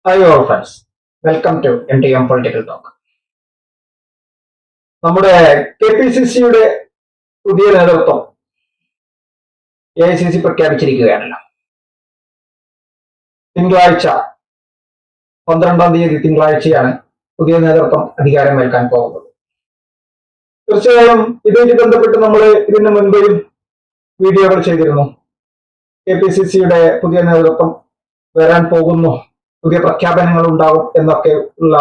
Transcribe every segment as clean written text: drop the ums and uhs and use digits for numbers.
Hi all friends, welcome to MTM Political Talk. നമ്മുടെ K P C സിയുടെ പുതിയ നേതൃത്വം AICC പ്രഖ്യാപിച്ചിരിക്കുകയാണല്ലോ. തിങ്കളാഴ്ച 12-ാം തീയതി തിങ്കളാഴ്ചയാണ് പുതിയ നേതൃത്വം അധികാരമേൽക്കാൻ പോകുന്നത്. തീർച്ചയായും ഇതുമായി ബന്ധപ്പെട്ട് നമ്മൾ ഇതിനു മുൻപേയും വീഡിയോകൾ ചെയ്തിരുന്നു. കെ പി സി സിയുടെ പുതിയ നേതൃത്വം വരാൻ പോകുന്നു, പുതിയ പ്രഖ്യാപനങ്ങൾ ഉണ്ടാകും എന്നൊക്കെ ഉള്ള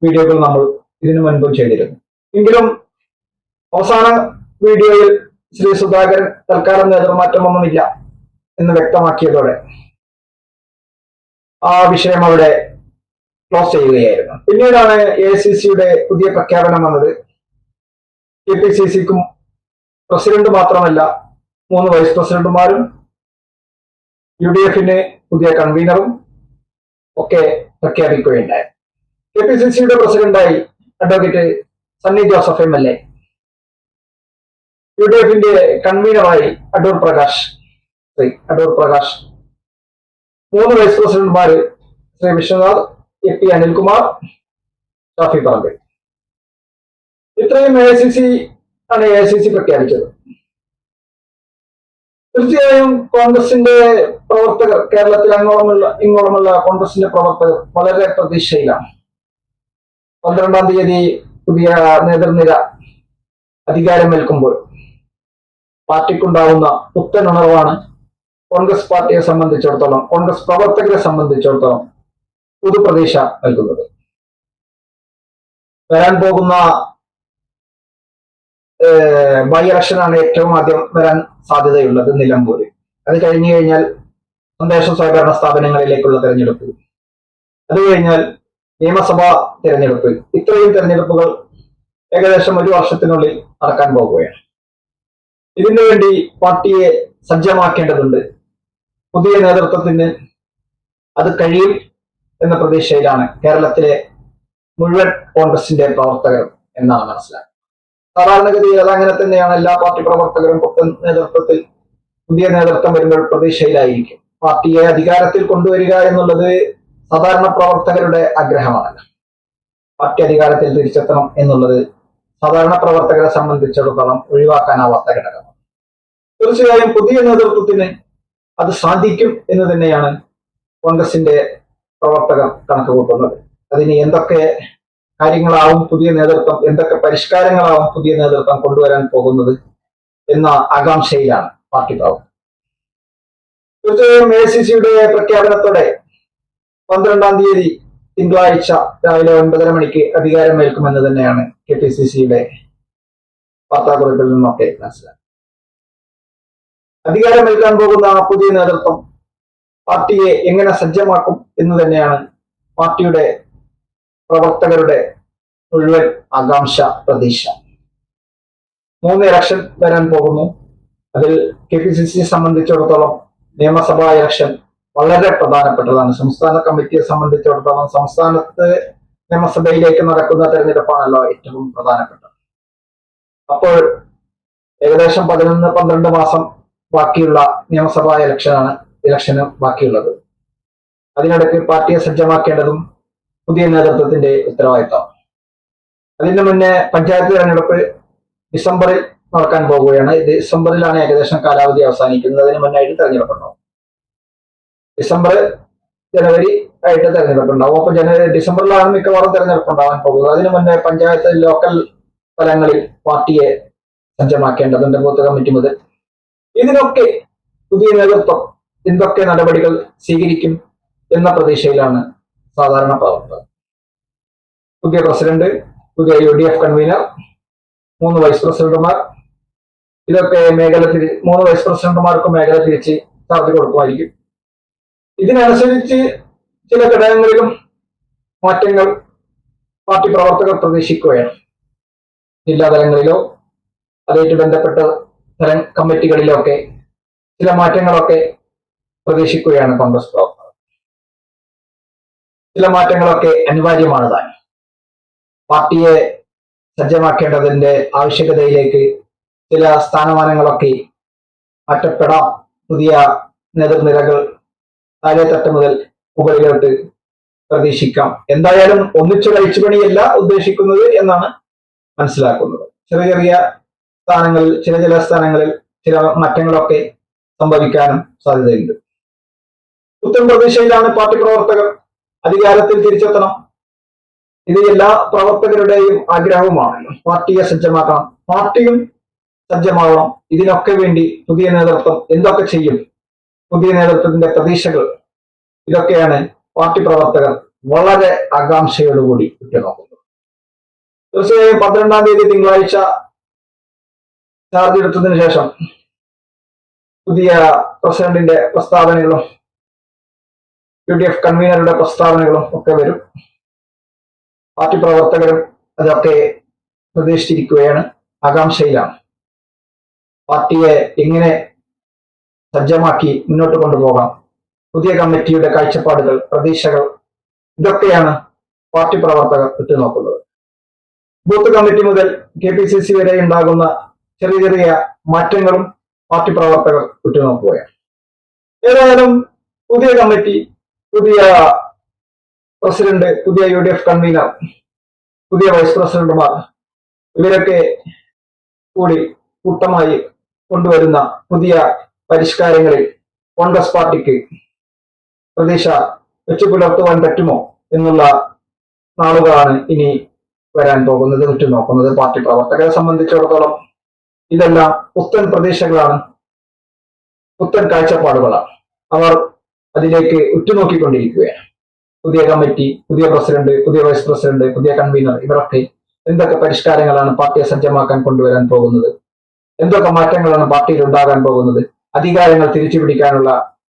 വീഡിയോകൾ നമ്മൾ ഇതിനു മുൻപും ചെയ്തിരുന്നു. എങ്കിലും അവസാന വീഡിയോയിൽ ശ്രീ സുധാകരൻ തൽക്കാലം നേതൃമാറ്റമൊന്നുമില്ല എന്ന് വ്യക്തമാക്കിയതോടെ ആ വിഷയം അവിടെ ക്ലോസ് ചെയ്യുകയായിരുന്നു. പിന്നീടാണ് AICCയുടെ പുതിയ പ്രഖ്യാപനം വന്നത്. കെ പി സി സിക്കും പ്രസിഡന്റ് മാത്രമല്ല 3 വൈസ് പ്രസിഡന്റുമാരും UDF-ന് പുതിയ കൺവീനറും ഒക്കെ പ്രഖ്യാപിക്കുകയുണ്ടായി. കെ പി സി സിയുടെ പ്രസിഡന്റായി അഡ്വക്കേറ്റ് സണ്ണി ജോസഫ് MLA, UDF-ന്റെ കൺവീനറായി അടൂർ പ്രകാശ്, 3 വൈസ് പ്രസിഡന്റുമാര് ശ്രീ വിശ്വനാഥ്, AP അനിൽകുമാർ, ഷാഫി പറമ്പിൽ. ഇത്രയും AICC പ്രഖ്യാപിച്ചത്. തീർച്ചയായും കോൺഗ്രസിന്റെ പ്രവർത്തകർ, കേരളത്തിൽ ഇങ്ങോളമുള്ള കോൺഗ്രസിന്റെ പ്രവർത്തകർ വളരെ പ്രതീക്ഷയിലാണ്. 12-ാം തീയതി പുതിയ നേതൃനിര അധികാരമേൽക്കുമ്പോൾ പാർട്ടിക്കുണ്ടാവുന്ന പുത്തൻ ഉണർവാണ് കോൺഗ്രസ് പാർട്ടിയെ സംബന്ധിച്ചിടത്തോളം, കോൺഗ്രസ് പ്രവർത്തകരെ സംബന്ധിച്ചിടത്തോളം പുതുപ്രതീക്ഷ നൽകുന്നത്. വരാൻ പോകുന്ന ബൈ ഇലക്ഷനാണ് ഏറ്റവും ആദ്യം വരാൻ സാധ്യതയുള്ളത്, നിലമ്പൂര്. അത് കഴിഞ്ഞു കഴിഞ്ഞാൽ തദ്ദേശ സ്വയംഭരണ സ്ഥാപനങ്ങളിലേക്കുള്ള തെരഞ്ഞെടുപ്പ്, അത് കഴിഞ്ഞാൽ നിയമസഭാ തെരഞ്ഞെടുപ്പ്. ഇത്രയും തെരഞ്ഞെടുപ്പുകൾ ഏകദേശം 1 വർഷത്തിനുള്ളിൽ നടക്കാൻ പോകുകയാണ്. ഇതിനു വേണ്ടി പാർട്ടിയെ സജ്ജമാക്കേണ്ടതുണ്ട്. പുതിയ നേതൃത്വത്തിന് അത് കഴിയും എന്ന പ്രതീക്ഷയിലാണ് കേരളത്തിലെ മുഴുവൻ കോൺഗ്രസിന്റെ പ്രവർത്തകർ എന്നാണ് മനസ്സിലാക്കുന്നത്. സാധാരണഗതിയിൽ അത് അങ്ങനെ തന്നെയാണ്. എല്ലാ പാർട്ടി പ്രവർത്തകരും പുത്തൻ നേതൃത്വത്തിൽ, പുതിയ നേതൃത്വം വരുമ്പോൾ പ്രതീക്ഷയിലായിരിക്കും. പാർട്ടിയെ അധികാരത്തിൽ കൊണ്ടുവരിക എന്നുള്ളത് സാധാരണ പ്രവർത്തകരുടെ ആഗ്രഹമാണല്ലോ. പാർട്ടി അധികാരത്തിൽ തിരിച്ചെത്തണം എന്നുള്ളത് സാധാരണ പ്രവർത്തകരെ സംബന്ധിച്ചിടത്തോളം ഒഴിവാക്കാനാവാത്ത ഘടകമാണ്. തീർച്ചയായും പുതിയ നേതൃത്വത്തിന് അത് സാധിക്കും എന്ന് തന്നെയാണ് കോൺഗ്രസിന്റെ പ്രവർത്തകർ കണക്ക് കൂട്ടുന്നത്. അതിന് എന്തൊക്കെ കാര്യങ്ങളാവും പുതിയ നേതൃത്വം, എന്തൊക്കെ പരിഷ്കാരങ്ങളാവും പുതിയ നേതൃത്വം കൊണ്ടുവരാൻ പോകുന്നത് എന്ന ആകാംക്ഷയിലാണ് പാർട്ടി പ്രവർത്തകർ. തീർച്ചയായും AICCയുടെ പ്രഖ്യാപനത്തോടെ 12-ാം തീയതി തിങ്കളാഴ്ച രാവിലെ 9:30 മണിക്ക് അധികാരമേൽക്കുമെന്ന് തന്നെയാണ് KPCCയുടെ വാർത്താക്കുറിപ്പിൽ നിന്നൊക്കെ മനസ്സിലാക്കുന്നത്. അധികാരമേൽക്കാൻ പോകുന്ന പുതിയ നേതൃത്വം പാർട്ടിയെ എങ്ങനെ സജ്ജമാക്കും എന്ന് തന്നെയാണ് പാർട്ടിയുടെ പ്രവർത്തകരുടെ മുഴുവൻ ആകാംക്ഷ, പ്രതീക്ഷ. 3 ഇലക്ഷൻ വരാൻ പോകുന്നു. അതിൽ KPCC സംബന്ധിച്ചിടത്തോളം നിയമസഭാ ഇലക്ഷൻ വളരെ പ്രധാനപ്പെട്ടതാണ്. സംസ്ഥാന കമ്മിറ്റിയെ സംബന്ധിച്ചിടത്തോളം സംസ്ഥാനത്ത് നിയമസഭയിലേക്ക് നടക്കുന്ന തെരഞ്ഞെടുപ്പാണല്ലോ ഏറ്റവും പ്രധാനപ്പെട്ടത്. അപ്പോൾ ഏകദേശം 11-12 മാസം ബാക്കിയുള്ള നിയമസഭാ ഇലക്ഷന് ബാക്കിയുള്ളത്. അതിനിടയ്ക്ക് പാർട്ടിയെ സജ്ജമാക്കേണ്ടതും പുതിയ നേതൃത്വത്തിന്റെ ഉത്തരവാദിത്തമാണ്. അതിന് മുന്നേ പഞ്ചായത്ത് തെരഞ്ഞെടുപ്പ് ഡിസംബറിൽ നടക്കാൻ പോവുകയാണ്. ഡിസംബറിലാണ് ഏകദേശം കാലാവധി അവസാനിക്കുന്നത്. അതിന് മുന്നായിട്ട് തെരഞ്ഞെടുപ്പുണ്ടാവും. ഡിസംബർ, ജനുവരി ആയിട്ട് തെരഞ്ഞെടുപ്പുണ്ടാവും. അപ്പൊ ഡിസംബറിലാണ് മിക്കവാറും തെരഞ്ഞെടുപ്പ് ഉണ്ടാവാൻ പോകുന്നത്. അതിനു മുന്നേ പഞ്ചായത്ത്, ലോക്കൽ തലങ്ങളിൽ പാർട്ടിയെ സജ്ജമാക്കേണ്ടതുണ്ട്, ബൂത്ത് കമ്മിറ്റി മുതൽ. ഇതിനൊക്കെ പുതിയ നേതൃത്വം എന്തൊക്കെ നടപടികൾ സ്വീകരിക്കും എന്ന പ്രതീക്ഷയിലാണ് സാധാരണ പ്രവർത്തകർ. പുതിയ പ്രസിഡന്റ്, പുതിയ UDF കൺവീനർ, 3 വൈസ് പ്രസിഡന്റുമാർ, ഇതൊക്കെ 3 വൈസ് പ്രസിഡന്റുമാർക്കും മേഖല തിരിച്ച് ചാർജ് കൊടുക്കുമായിരിക്കും. ഇതിനനുസരിച്ച് ചില ഘടകങ്ങളിലും മാറ്റങ്ങൾ പാർട്ടി പ്രവർത്തകർ പ്രതീക്ഷിക്കുകയാണ്. ജില്ലാ തലങ്ങളിലോ അതുമായിട്ട് ബന്ധപ്പെട്ട കമ്മിറ്റികളിലോ ഒക്കെ ചില മാറ്റങ്ങളൊക്കെ പ്രതീക്ഷിക്കുകയാണ് കോൺഗ്രസ് പ്രവർത്തകർ. ചില മാറ്റങ്ങളൊക്കെ അനിവാര്യമാണ് താൻ. പാർട്ടിയെ സജ്ജമാക്കേണ്ടതിന്റെ ആവശ്യകതയിലേക്ക് ചില സ്ഥാനമാനങ്ങളൊക്കെ മാറ്റപ്പെടാം. പുതിയ നേതൃനിരകൾ താഴെത്തട്ട് മുതൽ മുകളിലോട്ട് പ്രതീക്ഷിക്കാം. എന്തായാലും ഒന്നിച്ചുള്ള അഴിച്ചുപണിയല്ല ഉദ്ദേശിക്കുന്നത് എന്നാണ് മനസ്സിലാക്കുന്നത്. ചെറിയ ചെറിയ സ്ഥാനങ്ങളിൽ ചില സ്ഥാനങ്ങളിൽ ചില മാറ്റങ്ങളൊക്കെ സംഭവിക്കാനും സാധ്യതയുണ്ട്. പുത്തൻ പ്രതീക്ഷയിലാണ് പാർട്ടി പ്രവർത്തകർ. അധികാരത്തിൽ തിരിച്ചെത്തണം. ഇത് എല്ലാ പ്രവർത്തകരുടെയും ആഗ്രഹവുമാണ്. പാർട്ടിയെ സജ്ജമാക്കണം, പാർട്ടിയും സജ്ജമാവണം. ഇതിനൊക്കെ വേണ്ടി പുതിയ നേതൃത്വം എന്തൊക്കെ ചെയ്യും, പുതിയ നേതൃത്വത്തിന്റെ പ്രതീക്ഷകൾ, ഇതൊക്കെയാണ് പാർട്ടി പ്രവർത്തകർ വളരെ ആകാംക്ഷയോടുകൂടി ഉറ്റുനോക്കുന്നത്. തീർച്ചയായും 12-ാം തീയതി തിങ്കളാഴ്ച ചാർജ് എടുത്തതിനു ശേഷം പുതിയ പ്രസിഡന്റിന്റെ പ്രസ്താവനകളും UDF കൺവീനറുടെ പ്രസ്താവനകളും ഒക്കെ വരും. പാർട്ടി പ്രവർത്തകരും അതൊക്കെ പ്രതീക്ഷിച്ചിരിക്കുകയാണ്, ആകാംക്ഷയിലാണ്. പാർട്ടിയെ എങ്ങനെ സജ്ജമാക്കി മുന്നോട്ട് കൊണ്ടുപോകാം, പുതിയ കമ്മിറ്റിയുടെ കാഴ്ചപ്പാടുകൾ, പ്രതീക്ഷകൾ, ഇതൊക്കെയാണ് പാർട്ടി പ്രവർത്തകർ ഉറ്റുനോക്കുന്നത്. ബൂത്ത് കമ്മിറ്റി മുതൽ KPCC വരെ ഉണ്ടാകുന്ന ചെറിയ ചെറിയ മാറ്റങ്ങളും പാർട്ടി പ്രവർത്തകർ ഉറ്റുനോക്കുകയാണ്. ഏതായാലും പുതിയ കമ്മിറ്റി, പുതിയ പ്രസിഡന്റ്, പുതിയ UDF കൺവീനർ, പുതിയ വൈസ് പ്രസിഡന്റുമാർ, ഇവരൊക്കെ കൂടി കൂട്ടമായി കൊണ്ടുവരുന്ന പുതിയ പരിഷ്കാരങ്ങളിൽ കോൺഗ്രസ് പാർട്ടിക്ക് പ്രതീക്ഷ വെച്ചു പുലർത്തുവാൻ പറ്റുമോ എന്നുള്ള നാളുകളാണ് ഇനി വരാൻ പോകുന്നത്, ഉറ്റുനോക്കുന്നത്. പാർട്ടി പ്രവർത്തകരെ സംബന്ധിച്ചിടത്തോളം ഇതെല്ലാം പുത്തൻ പ്രതീക്ഷകളാണ്, പുത്തൻ കാഴ്ചപ്പാടുകളാണ്. അവർ അതിലേക്ക് ഉറ്റുനോക്കിക്കൊണ്ടിരിക്കുകയാണ്. പുതിയ കമ്മിറ്റി, പുതിയ പ്രസിഡന്റ്, പുതിയ വൈസ് പ്രസിഡന്റ്, പുതിയ കൺവീനർ, ഇവരൊക്കെ എന്തൊക്കെ പരിഷ്കാരങ്ങളാണ് പാർട്ടിയെ സജ്ജമാക്കാൻ കൊണ്ടുവരാൻ പോകുന്നത്, എന്തൊക്കെ മാറ്റങ്ങളാണ് പാർട്ടിയിൽ ഉണ്ടാകാൻ പോകുന്നത്, അധികാരങ്ങൾ തിരിച്ചുപിടിക്കാനുള്ള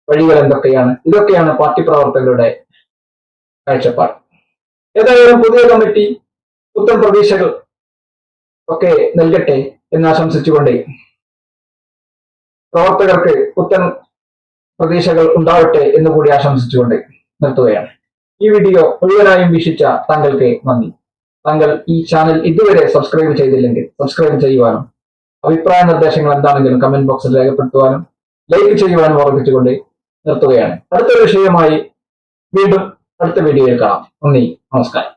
വഴികൾ എന്തൊക്കെയാണ്, ഇതൊക്കെയാണ് പാർട്ടി പ്രവർത്തകരുടെ കാഴ്ചപ്പാട്. ഏതായാലും പുതിയ കമ്മിറ്റി പുത്തൻ പ്രതീക്ഷകൾ ഒക്കെ നൽകട്ടെ എന്ന് ആശംസിച്ചുകൊണ്ട്, പ്രവർത്തകർക്ക് പുത്തൻ പ്രതീക്ഷകൾ ഉണ്ടാവട്ടെ എന്ന് കൂടി ആശംസിച്ചുകൊണ്ട് നിർത്തുകയാണ്. ഈ വീഡിയോ മുഴുവനായും വീക്ഷിച്ച താങ്കൾക്ക് നന്ദി. താങ്കൾ ഈ ചാനൽ ഇതുവരെ സബ്സ്ക്രൈബ് ചെയ്തില്ലെങ്കിൽ സബ്സ്ക്രൈബ് ചെയ്യുവാനും അഭിപ്രായ നിർദ്ദേശങ്ങൾ എന്താണെങ്കിലും കമന്റ് ബോക്സിൽ രേഖപ്പെടുത്തുവാനും ലൈക്ക് ചെയ്യുവാനും ഓർമ്മിച്ചുകൊണ്ട് നിർത്തുകയാണ്. അടുത്ത വിഷയമായി വീണ്ടും അടുത്ത വീഡിയോയിൽ കാണാം. നന്ദി, നമസ്കാരം.